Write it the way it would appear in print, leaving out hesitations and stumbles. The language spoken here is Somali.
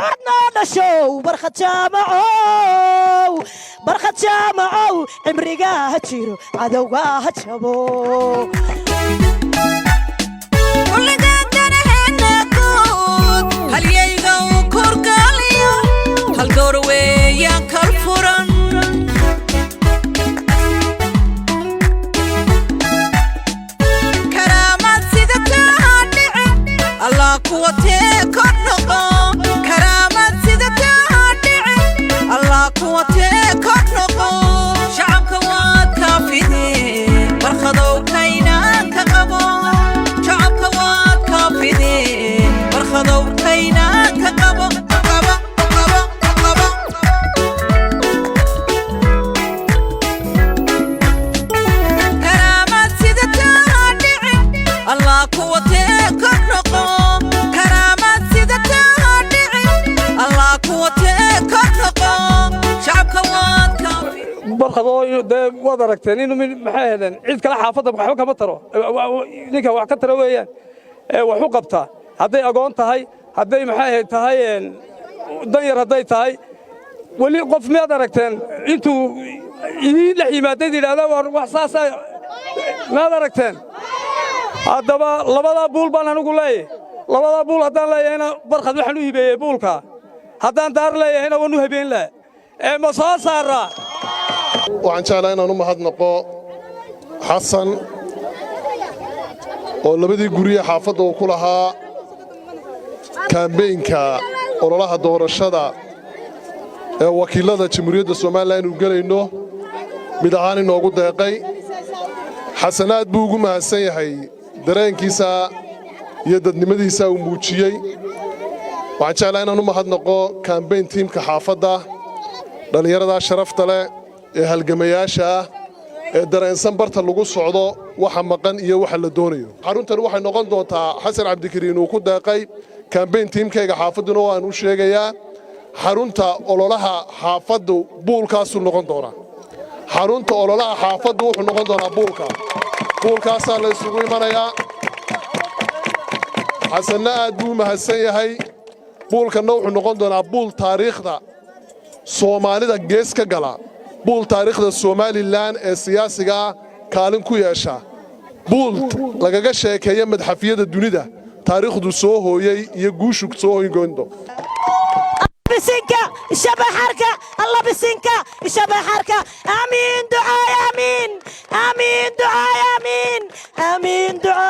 عدنا شو برخة جامعو عمرقاها تشيرو عدوقاها تشبو هل ييغو كورغاليو هل دورويا كالفوران كرامات سيدتها دعي الله قوتي كنقو كرامات سيدتها دعي الله قوتي كنقو شعبك واد كافيدي برخضو كينا كقبو شعبك واد كافيدي برخضو كينا كقبو كرامات سيدتها دعي الله قوتي كنقو كرامات سيدتها دعي الله قوتي كنقو شعبك واد كافيدي برخضو ده وضركتين إنه من محاهدا عيد كلا حافظة بحوكها بطرو نيكا وعكتر ويان وحوقبتها هذي أقون تهاي هذي محاهد تهاي دير هذي تهاي ولي قف ما دركتين انتو يلحي ما تدري هذا وحساسة ما دركتين هذا لبدا بول بان هنقول ليه لبدا بول هذا ليه هنا برخض وحنوه بيه بولكا هذا دار ليه هنا ونوه بين له مصاصر waxaan jeclahay inaan u mahadnaqo xasan oo labadii guriye xaafadda uu ku lahaa kaambeynka ololaha doorashada ee wakiilada jamhuuriyadda Soomaaliland uu galayno mid ahaan inoogu deeqay xasanaad buu ugu mahadsan yahay dareenkiisa iyo dadnimadiisa uu muujiyey waxaan jeclahay inaan u mahadnaqo kaambeyn tiimka xaafadda dhalinyarada sharafta leh ee halgamayaasha ee dareensan barta lagu socdo waxa maqan iyo waxa la doonayo xaruntan waxay noqon doontaa xasan cabdikariin uu ku deeqay campaign teamkayga xaafaduna waan u sheegayaa xarunta ololaha xaafadu buulkaas uu noqon doona xarunta ololaha xaafadu wuxuu noqon doonaa buulkaas la isugu imanayaa xasanna aad buu mahadsan yahay buulkana wuxuu noqon doonaa buul taariikhda Soomaalida gees ka gala buul taariikhda Somaliland ee siyaasiga kaalin ku yeesha buul lagaga sheekeeyo madxafiyada dunida taariikhdu soo hooyay iyo guushu soo hooyin goondo بسنكا شبه حركة الله بسنكا شبه حركة آمين دعاء آمين آمين دعاء آمين آمين دعاء